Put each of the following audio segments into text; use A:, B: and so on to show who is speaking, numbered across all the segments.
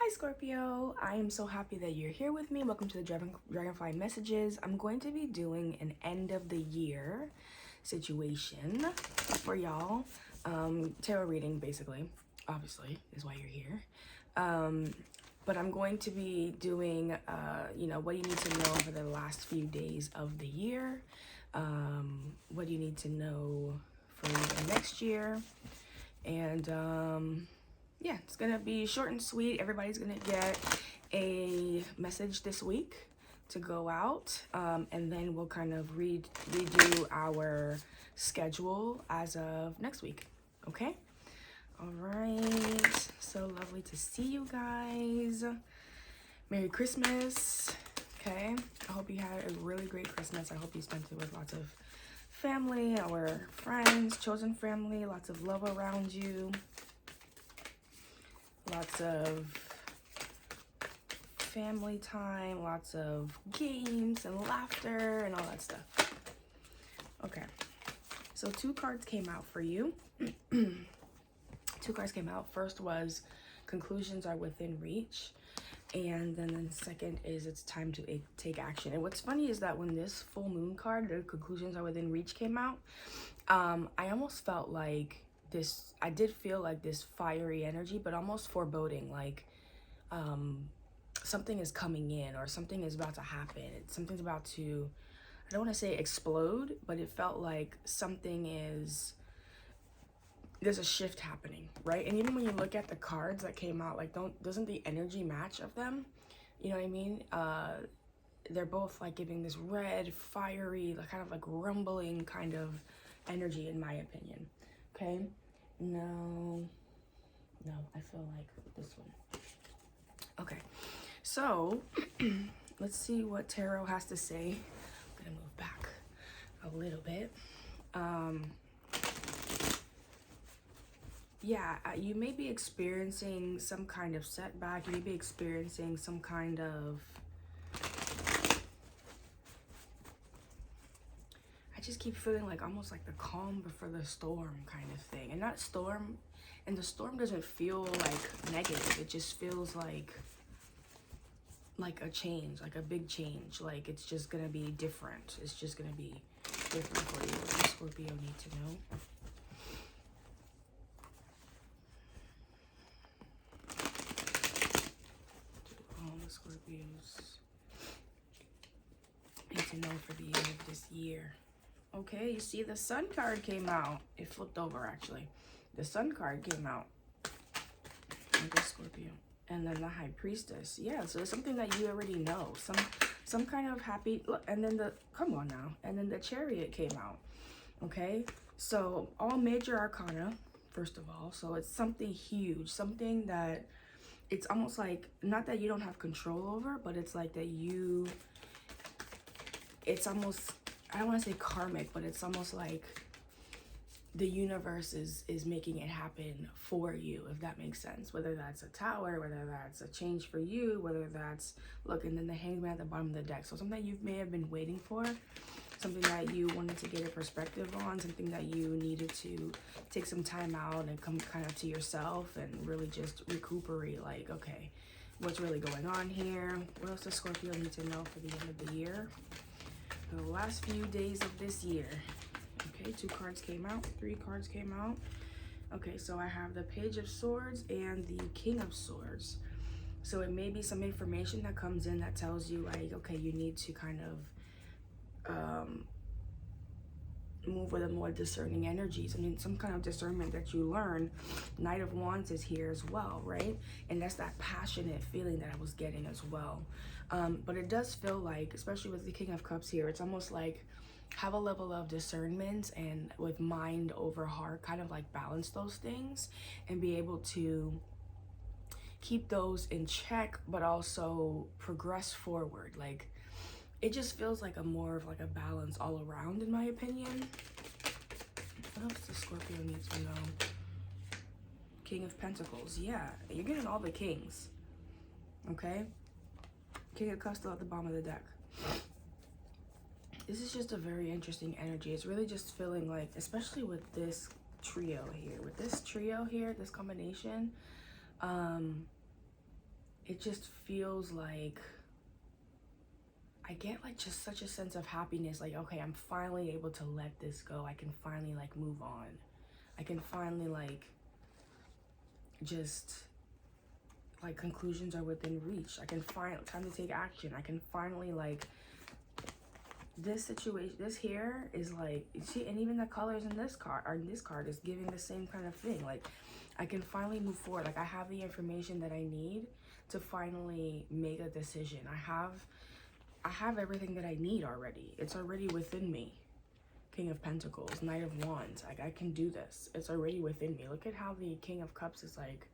A: Hi Scorpio, I am so happy that you're here with me. Welcome to the Dragonfly messages. I'm going to be doing an end of the year situation for y'all. Tarot reading basically, obviously, is why you're here. But I'm going to be doing, what you need to know for the last few days of the year. What you need to know for the next year. And, yeah, it's gonna be short and sweet. Everybody's gonna get a message this week to go out, and then we'll kind of redo our schedule as of next week. Okay. All right, so lovely to see you guys. Merry Christmas. Okay, I hope you had a really great Christmas. I hope you spent it with lots of family or friends, chosen family, lots of love around you. Lots of family time, lots of games and laughter and all that stuff. Okay, so 2 cards came out for you. 2 cards came out. First was conclusions are within reach. And then the second is it's time to take action. And what's funny is that when this full moon card, the conclusions are within reach, came out, I almost felt like I did feel like this fiery energy, but almost foreboding, like something is coming in or something is about to happen. Something's about to, I don't want to say explode, but it felt like there's a shift happening, right? And even when you look at the cards that came out, like doesn't the energy match of them? You know what I mean? They're both like giving this red, fiery, like kind of like rumbling kind of energy, in my opinion. Okay. No, I feel like this one. Okay, so let's see what tarot has to say. I'm gonna move back a little bit. Yeah, you may be experiencing some kind of setback. You may be experiencing some kind of, I just keep feeling like almost like the calm before the storm kind of thing. And not storm, and the storm doesn't feel like negative. It just feels like a change, like a big change. Like it's just gonna be different. It's just gonna be different for you. What does Scorpio need to know? All the Scorpios need to know for the end of this year. Okay, you see the Sun card came out. It flipped over, actually. The Sun card came out. Okay, Scorpio. And then the High Priestess. Yeah, so it's something that you already know. Some kind of happy... Look, and then come on now. And then the Chariot came out. Okay? So, all major arcana, first of all. So, it's something huge. Something that... It's almost like... Not that you don't have control over, but it's like that you... It's almost... I don't want to say karmic, but it's almost like the universe is making it happen for you, if that makes sense. Whether that's a tower, whether that's a change for you, whether that's, look, and then the Hangman at the bottom of the deck. So something that you may have been waiting for, something that you wanted to get a perspective on, something that you needed to take some time out and come kind of to yourself and really just recuperate, like, okay, what's really going on here? What else does Scorpio need to know for the end of the year? For the last few days of this year. Okay, 2 cards came out, 3 cards came out. Okay, so I have the Page of Swords and the King of Swords. So it may be some information that comes in that tells you, like, okay, you need to kind of move with a more discerning energies. I mean, some kind of discernment that you learn. Knight of Wands is here as well, right? And that's that passionate feeling that I was getting as well. But it does feel like, especially with the King of Cups here, it's almost like have a level of discernment and with mind over heart, kind of like balance those things and be able to keep those in check, but also progress forward. Like, it just feels like a more of like a balance all around, in my opinion. What else does Scorpio need to know? King of Pentacles. Yeah, you're getting all the kings. Okay? King of Cups still at the bottom of the deck. This is just a very interesting energy. It's really just feeling like, especially with this trio here, this combination, it just feels like I get like just such a sense of happiness. Like, okay, I'm finally able to let this go. I can finally like move on. I can finally like just like conclusions are within reach. I can find time to take action. I can finally like this situation. This here is like, see, and even the colors in this card or in this card is giving the same kind of thing. Like, I can finally move forward. Like, I have the information that I need to finally make a decision. I have everything that I need already. It's already within me. King of Pentacles, Knight of Wands. Like, I can do this. It's already within me. Look at how the King of Cups is like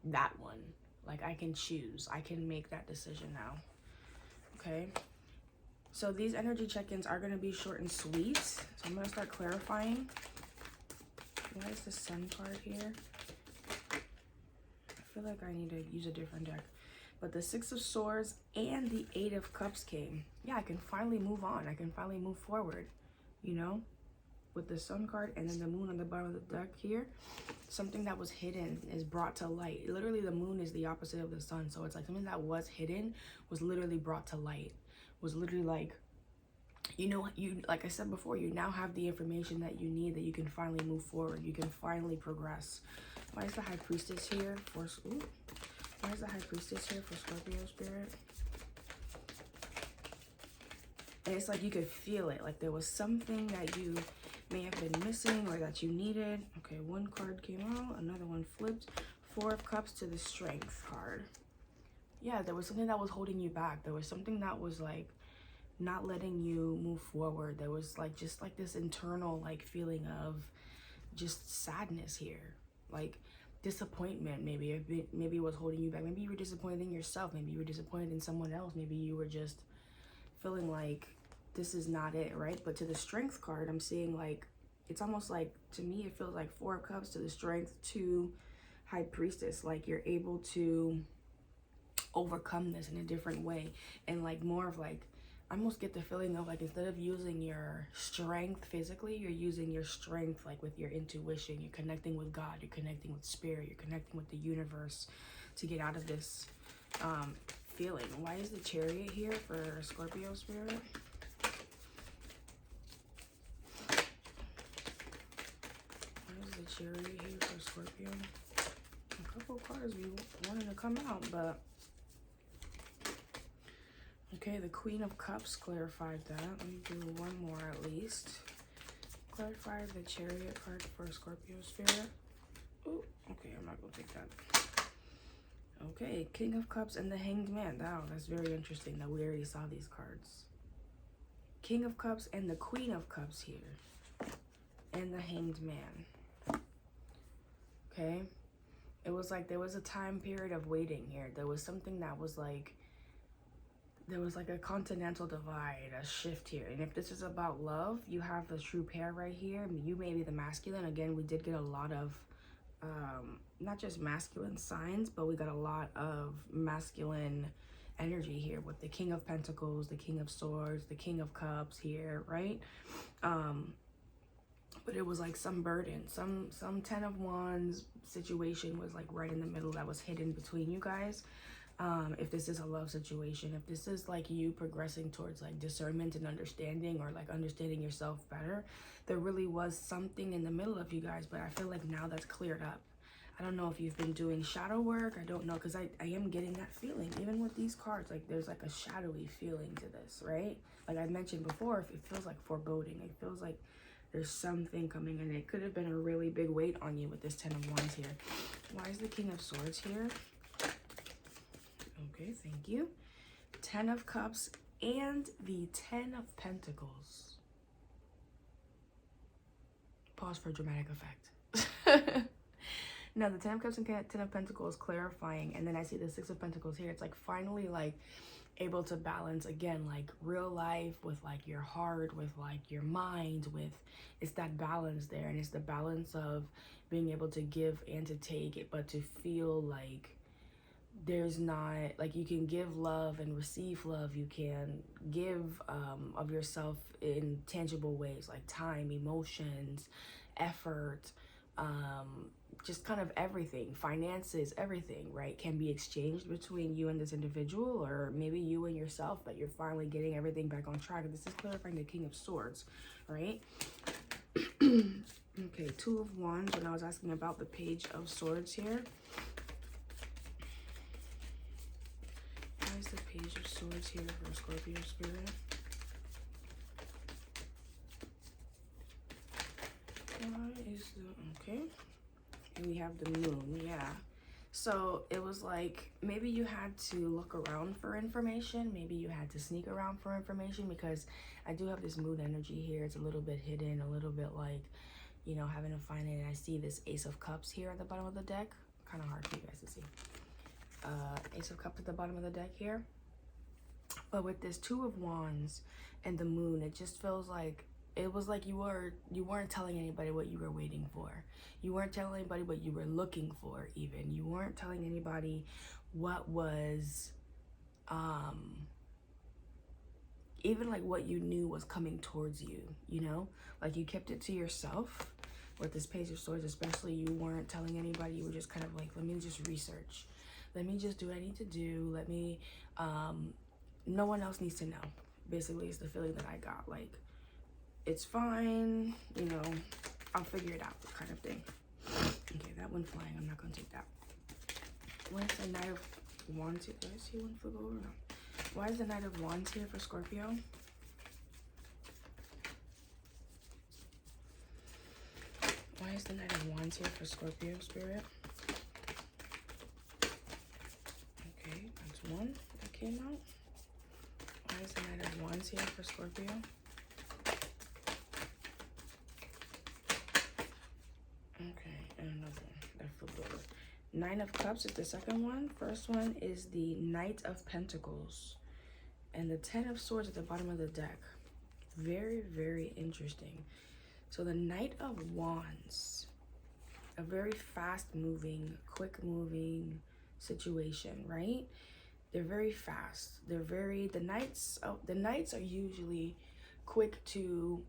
A: that one. Like, I can choose. I can make that decision now. Okay. So these energy check-ins are going to be short and sweet. So I'm going to start clarifying. Why is the Sun card here? I feel like I need to use a different deck. But the Six of Swords and the Eight of Cups came. Yeah, I can finally move on. I can finally move forward, you know, with the Sun card and then the Moon on the bottom of the deck here. Something that was hidden is brought to light. Literally, the Moon is the opposite of the Sun. So it's like something that was hidden was literally brought to light. Was literally like, you know, you, like I said before, you now have the information that you need, that you can finally move forward. You can finally progress. Why is the High Priestess here for... Ooh. Why is the High Priestess here for Scorpio spirit? And it's like you could feel it. Like there was something that you may have been missing or that you needed. Okay, one card came out. Another one flipped. Four of Cups to the Strength card. Yeah, there was something that was holding you back. There was something that was like not letting you move forward. There was like just like this internal like feeling of just sadness here. Like disappointment, maybe it was holding you back. Maybe you were disappointed in yourself. Maybe you were disappointed in someone else. Maybe you were just feeling like this is not it, right? But to the Strength card, I'm seeing like, it's almost like, to me, it feels like Four of Cups to the Strength to High Priestess. Like you're able to overcome this in a different way. And like more of like, I almost get the feeling of like, instead of using your strength physically, you're using your strength like with your intuition. You're connecting with God, you're connecting with spirit, you're connecting with the universe to get out of this feeling. Why is the Chariot here for Scorpio spirit? Why is the Chariot here for Scorpio? A couple of cards we wanted to come out, but okay, the Queen of Cups clarified that. Let me do one more at least. Clarify the Chariot card for Scorpio spirit. Oh, okay, I'm not gonna take that. Okay, King of Cups and the Hanged Man. Wow, that's very interesting that we already saw these cards. King of Cups and the Queen of Cups here. And the Hanged Man. Okay. It was like there was a time period of waiting here. There was something that was like, there was like a continental divide, a shift here. And if this is about love, you have the true pair right here. You may be the masculine. Again, we did get a lot of, not just masculine signs, but we got a lot of masculine energy here with the King of Pentacles, the King of Swords, the King of Cups here, right? But it was like some burden, some 10 of Wands situation was like right in the middle that was hidden between you guys. If this is a love situation, if this is like you progressing towards like discernment and understanding, or like understanding yourself better, there really was something in the middle of you guys. But I feel like now that's cleared up. I don't know if you've been doing shadow work. I don't know, because I am getting that feeling even with these cards. Like there's like a shadowy feeling to this, right? Like I mentioned before, if it feels like foreboding, it feels like there's something coming in. It could have been a really big weight on you with this 10 of Wands here. Why is the King of Swords here? Okay, thank you. 10 of Cups and the 10 of Pentacles. Pause for dramatic effect. Now, the 10 of Cups and 10 of Pentacles clarifying, and then I see the 6 of Pentacles here. It's like finally like able to balance again, like real life with like your heart, with like your mind, with, it's that balance there. And it's the balance of being able to give and to take it, but to feel like there's not, like you can give love and receive love. You can give of yourself in tangible ways, like time, emotions, effort, just kind of everything, finances, everything, right, can be exchanged between you and this individual, or maybe you and yourself, but you're finally getting everything back on track. This is clarifying the King of Swords, right? Okay, Two of Wands, when I was asking about the Page of Swords here. Why is the Page of Swords here for Scorpio spirit? Why is the, okay. And we have the Moon, yeah. So it was like, maybe you had to look around for information. Maybe you had to sneak around for information, because I do have this Moon energy here. It's a little bit hidden, a little bit like, you know, having to find it. And I see this Ace of Cups here at the bottom of the deck. Kind of hard for you guys to see. Ace of Cups at the bottom of the deck here. But with this Two of Wands and the Moon, it just feels like, it was like you weren't telling anybody what you were waiting for. You weren't telling anybody what you were looking for, even. You weren't telling anybody what was, even like what you knew was coming towards you, you know? Like you kept it to yourself. With this Page of Swords especially, you weren't telling anybody. You were just kind of like, let me just research. Let me just do what I need to do. Let me, no one else needs to know. Basically, it's the feeling that I got. Like, it's fine, you know, I'll figure it out, kind of thing. Okay, that one flying, I'm not going to take that. Why is the Knight of Wands here? Did I see one flip over? No. Why is the Knight of Wands here for Scorpio? Why is the Knight of Wands here for Scorpio spirit? Okay, that's one that came out. Why is the Knight of Wands here for Scorpio? Okay, and another one that flipped over. Nine of Cups is the second one. First one is the Knight of Pentacles. And the Ten of Swords at the bottom of the deck. Very, very interesting. So the Knight of Wands, a very fast-moving, quick-moving situation, right? They're very fast. They're very, the knights are usually quick to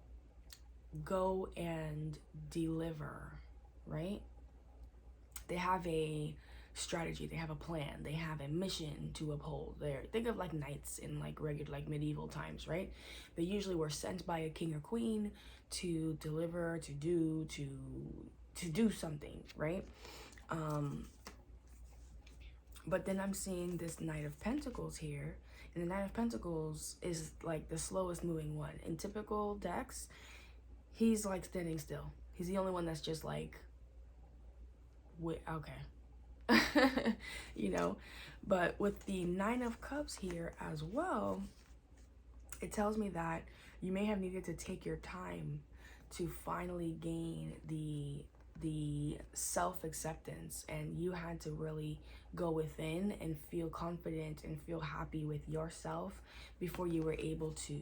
A: go and deliver, right? They have a strategy, they have a plan, they have a mission to uphold. Think of like knights in like regular, like medieval times, right? They usually were sent by a king or queen to deliver, to do something, right? But then I'm seeing this Knight of Pentacles here, and the Knight of Pentacles is like the slowest moving one. In typical decks, he's like standing still. He's the only one that's just like, wait, okay. You know, but with the Nine of Cups here as well, it tells me that you may have needed to take your time to finally gain the self-acceptance, and you had to really go within and feel confident and feel happy with yourself before you were able to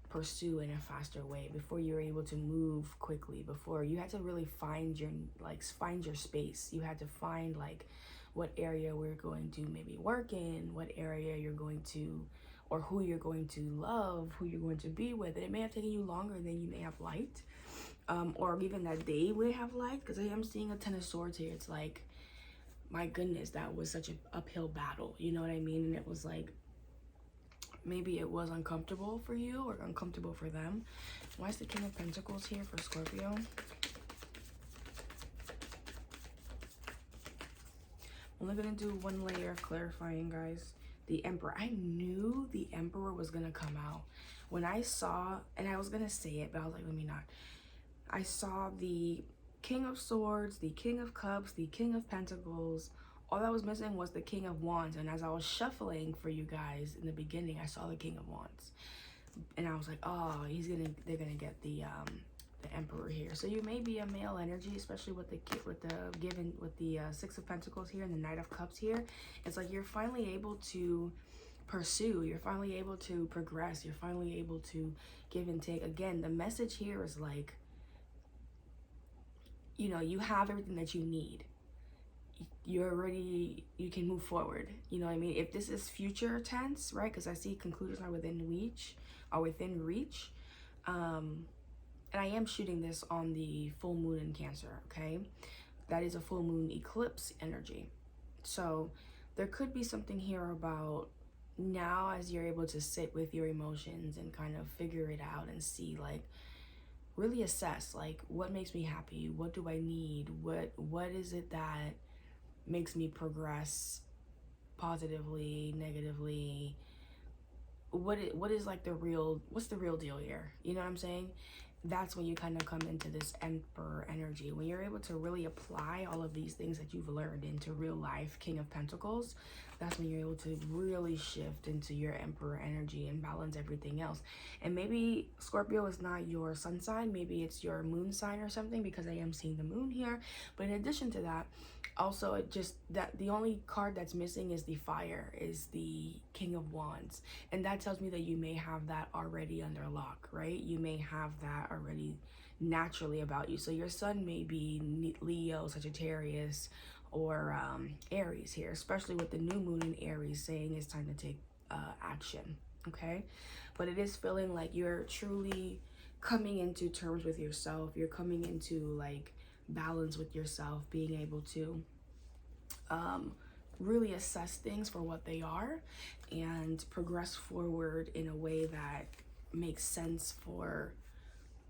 A: pursue in a faster way, before you were able to move quickly, before you had to really find your space. You had to find like what area we're going to maybe work in, what area you're going to, or who you're going to love, who you're going to be with. And it may have taken you longer than you may have liked, or even that they would have liked, because I am seeing a Ten of Swords here. It's like, my goodness, that was such an uphill battle, you know what I mean? And it was like, maybe it was uncomfortable for you or uncomfortable for them. Why is the King of Pentacles here for Scorpio? I'm only gonna do one layer of clarifying, guys. The Emperor. I knew the Emperor was gonna come out. When I saw, and I was gonna say it, but I was like, let me not. I saw the King of Swords, the King of Cups, the King of Pentacles. All that was missing was the King of Wands. And as I was shuffling for you guys in the beginning, I saw the King of Wands. And I was like, oh, they're gonna get the Emperor here. So you may be a male energy, especially with the Six of Pentacles here and the Knight of Cups here. It's like you're finally able to pursue, you're finally able to progress, you're finally able to give and take. Again, the message here is like, you know, you have everything that you need. You can move forward. You know what I mean? If this is future tense, right? Because I see conclusions are within reach. And I am shooting this on the full moon in Cancer, okay? that is a full moon eclipse energy. So there could be something here about now, as you're able to sit with your emotions and kind of figure it out and see, like, really assess, like, what makes me happy? What do I need? What is it that makes me progress positively, negatively? What is like what's the real deal here? You know what I'm saying? That's when you kind of come into this Emperor energy. When you're able to really apply all of these things that you've learned into real life, King of Pentacles, that's when you're able to really shift into your Emperor energy and balance everything else. And maybe Scorpio is not your sun sign, maybe it's your moon sign or something, because I am seeing the moon here. But in addition to that, also, it just that the only card that's missing is the fire, is the King of Wands, and that tells me that you may have that already under lock, right? You may have that already naturally about you. So your sun may be Leo, Sagittarius, or Aries here, especially with the new moon in Aries saying it's time to take action. Okay, but it is feeling like you're truly coming into terms with yourself. You're coming into like balance with yourself, being able to really assess things for what they are and progress forward in a way that makes sense for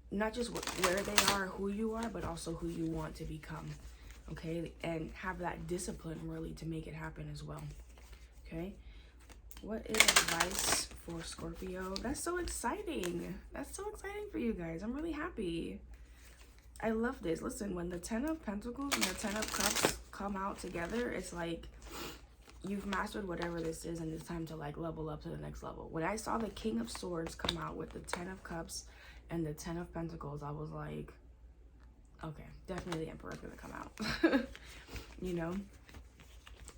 A: not just where they are, who you are, but also who you want to become. Okay, and have that discipline really to make it happen as well. Okay, what is advice for Scorpio? That's so exciting. That's so exciting for you guys. I'm really happy. I love this. Listen, when the 10 of Pentacles and the 10 of Cups come out together, it's like you've mastered whatever this is and it's time to like level up to the next level. When I saw the King of Swords come out with the 10 of Cups and the 10 of Pentacles, I was like, okay, definitely the Emperor's gonna come out. You know?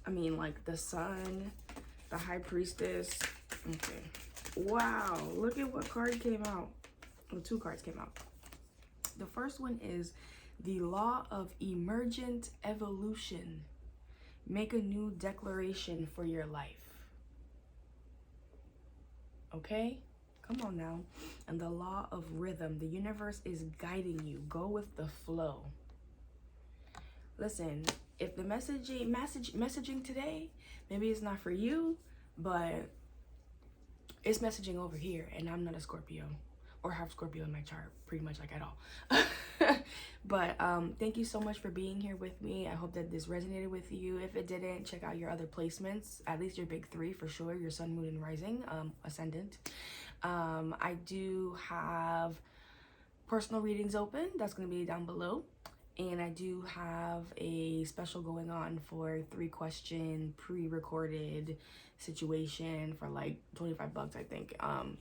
A: I mean, like the Sun, the High Priestess. Okay. Wow, look at what card came out. Well, two cards came out. The first one is the Law of Emergent Evolution. Make a new declaration for your life. Okay? Come on now. And the Law of Rhythm. The universe is guiding you. Go with the flow. Listen, if the messaging today, maybe it's not for you, but it's messaging over here, and I'm not a Scorpio. Or have Scorpio in my chart, pretty much like at all. But thank you so much for being here with me. I hope that this resonated with you. If it didn't, check out your other placements, at least your big three for sure, your Sun, Moon, and Rising, Ascendant. I do have personal readings open. That's going to be down below. And I do have a special going on for 3-question pre-recorded situation for like $25, I think.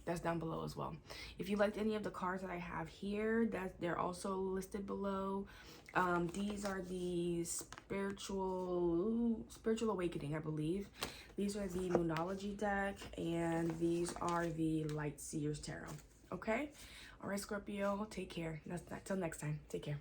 A: That's down below as well. If you liked any of the cards that I have here, they're also listed below. These are the spiritual awakening, I believe. These are the Moonology deck, and these are the Light Seers Tarot. Okay? All right, Scorpio, take care. Till next time. Take care.